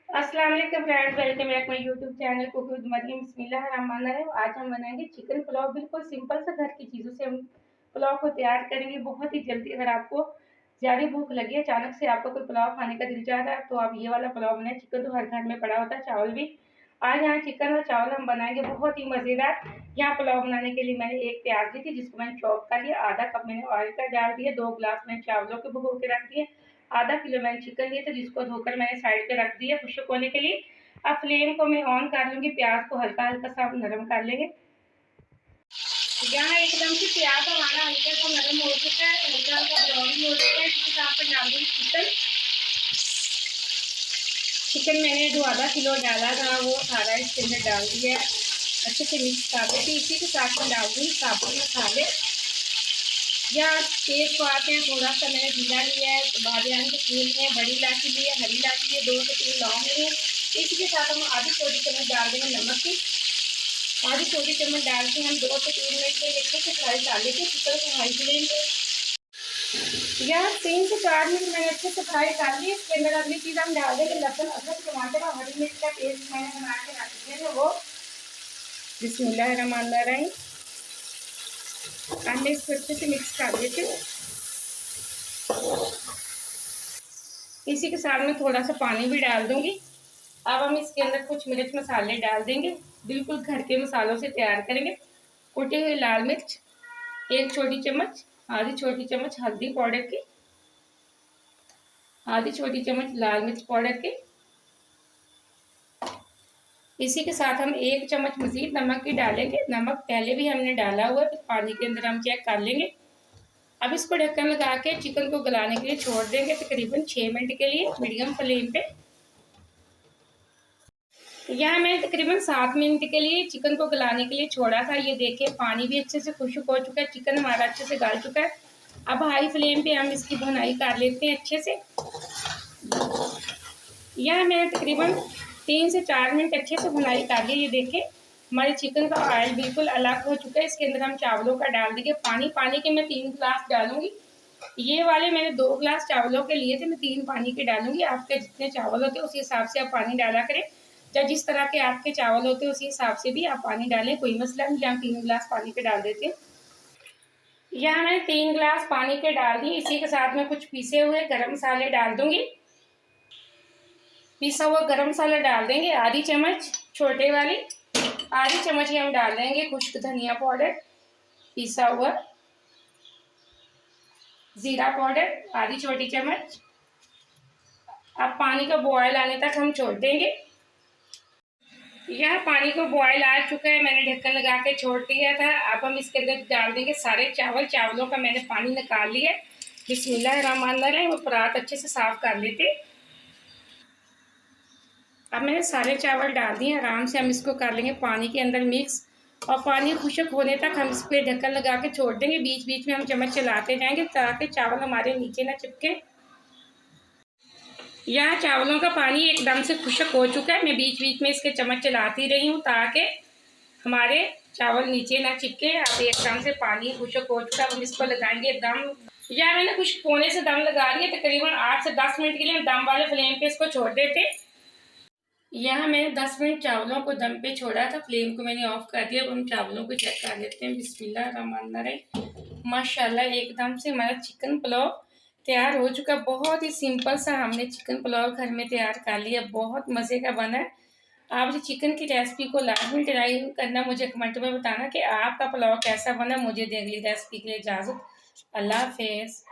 अस्सलाम वालेकुम friends, welcome back my YouTube channel cook with Mariam. बिस्मिल्लाहिर्रहमानिर्रहीम। आज हम बनाएंगे चिकन पुलाव। बिल्कुल सिंपल सा घर की चीज़ों से हम पुलाव को तैयार करेंगे बहुत ही जल्दी। अगर आपको ज़्यादा भूख लगी है, अचानक से आपको कोई पुलाव खाने का दिल चाह रहा है, तो आप ये वाला पुलाव बनाएं। चिकन तो हर घर में पड़ा होता है, चावल भी। आज यहाँ चिकन और चावल हम बनाएंगे बहुत ही मज़ेदार। यहाँ पुलाव बनाने के लिए मैंने एक प्याज ली थी, जिसको मैंने चॉप कर लिया। आधा कप मैंने ऑयल का डाल दिया। 2 गिलास मैंने चावलों के भिगो के रख दिए। आधा किलो मैंने चिकन लिया था, जिसको धोकर मैंने साइड पे रख दिया खुश्क होने के लिए। अब फ्लेम को मैं ऑन कर लूंगी। प्याज को हल्का हल्का सा नरम कर लेंगे। यहाँ एकदम से प्याज हमारा हल्का सा नरम हो चुका है, हल्का हल्का ब्राउन हो चुका है। इसके साथ में डाल दूंगी चिकन। चिकन मैंने जो आधा किलो डाला था वो सारा इसके अंदर डाल दिया है। अच्छे से मिक्स कर देती। इसी के साथ में डाल दूंगी साबुत मसाले। या तेजपात है, थोड़ा सा मैंने जीरा लिया है, बादियान के फूल है, बड़ी इलायची ली है, हरी इलायची है, 2 से 3 लौंग लिए। इसी के साथ हम आधी छोटी चम्मच डाल देंगे नमक की। आधी छोटी चम्मच डाल के हम 2 से 3 मिनट के लिए अच्छे से फ्राई कर लेते हैं। चिकन को हाई फ्लेम पे या 3 से 4 मिनट मैंने अच्छे से फ्राई कर लिए। इसके अंदर अगली चीज़ हम डाल देंगे लहसुन, अदरक, टमाटर और हरी मिर्च का पेस्ट मैंने बना के रख दिया है वो। बिस्मिल्लाहिर्रहमानिर्रहीम। हमने इसको अच्छे से मिक्स कर देते हैं। इसी के साथ में थोड़ा सा पानी भी डाल दूंगी। अब हम इसके अंदर कुछ मिर्च मसाले डाल देंगे। बिल्कुल घर के मसालों से तैयार करेंगे। कुटी हुई लाल मिर्च 1 छोटी चम्मच, आधी छोटी चम्मच हल्दी पाउडर की, आधी छोटी चम्मच लाल मिर्च पाउडर की। इसी के साथ हम 1 चम्मच मजीद नमक की डालेंगे। नमक पहले भी हमने डाला हुआ है, तो पानी के अंदर हम चेक कर लेंगे। अब इसको ढक्कन लगा के चिकन को गलाने के लिए छोड़ देंगे, तकरीबन 6 मिनट के लिए मीडियम फ्लेम पे। यहाँ मैंने तकरीबन 7 मिनट के लिए चिकन को गलाने के लिए छोड़ा था। ये देखिए पानी भी अच्छे से खुश्क हो चुका है, चिकन हमारा अच्छे से गल चुका है। अब हाई फ्लेम पे हम इसकी भुनाई कर लेते हैं अच्छे से। यहाँ मैंने तकरीबन 3 से 4 मिनट अच्छे से भुनाई कर ली। ये देखिए हमारे चिकन का ऑयल बिल्कुल अलग हो चुका है। इसके अंदर हम चावलों का डाल देंगे पानी। पानी के मैं 3 गिलास डालूंगी। ये वाले मैंने 2 गिलास चावलों के लिए थे, मैं 3 पानी के डालूंगी। आपके जितने चावल होते हैं उसी हिसाब से आप पानी डाला करें, या जिस तरह के आपके चावल होते हैं उसी हिसाब से भी आप पानी डालें, कोई मसला नहीं। यहाँ 3 गिलास पानी के डाल देते हैं। यहाँ मैंने 3 गिलास पानी के डाल दिए। इसी के साथ में कुछ पीसे हुए गरम मसाले डाल दूंगी। पिसा हुआ गरम मसाला डाल देंगे आधी चम्मच, छोटे वाली आधी चम्मच ही हम डाल देंगे खुश्क धनिया पाउडर पिसा हुआ। जीरा पाउडर आधी छोटी चम्मच। अब पानी का बॉयल आने तक हम छोड़ देंगे। यह पानी को बॉयल आ चुका है, मैंने ढक्कन लगा के छोड़ दिया था। अब हम इसके अंदर डाल देंगे सारे चावल। चावलों का मैंने पानी निकाल लिया। बिस्मिल्लाहिर्रहमानिर्रहीम। वो परात अच्छे से साफ कर लेते। अब मैंने सारे चावल डाल दिए। आराम से हम इसको कर लेंगे पानी के अंदर मिक्स, और पानी खुश्क होने तक हम इस पर ढक्कन लगा के छोड़ देंगे। बीच बीच में हम चम्मच चलाते जाएंगे ताकि चावल हमारे नीचे ना चिपके। यहाँ चावलों का पानी एकदम से खुश्क हो चुका है। मैं बीच बीच में इसके चम्मच चलाती रही हूँ ताकि हमारे चावल नीचे ना चिपके। अब एकदम से पानी खुश्क हो चुका है। हम इसको लगाएंगे दम। या मैंने कुछ कोने से दम लगा दिया। तकरीबन 8 से 10 मिनट के लिए हम दम वाले फ्लेम पे इसको छोड़ देते। यहाँ मैंने 10 मिनट चावलों को दम पे छोड़ा था। फ्लेम को मैंने ऑफ कर दिया। अब हम चावलों को चेक कर लेते हैं। बिस्मिल्लाहिर्रहमानिर्रहीम। माशाल्लाह एकदम से हमारा चिकन पुलाव तैयार हो चुका। बहुत ही सिंपल सा हमने चिकन पुलाव घर में तैयार कर लिया। बहुत मज़े का बना है। आप जो चिकन की रेसिपी को लाजमी ट्राई करना, मुझे कमेंट में बताना कि आपका पुलाव कैसा बना। मुझे अगली रेसिपी के लिए इजाज़त। अल्लाह हाफिज़।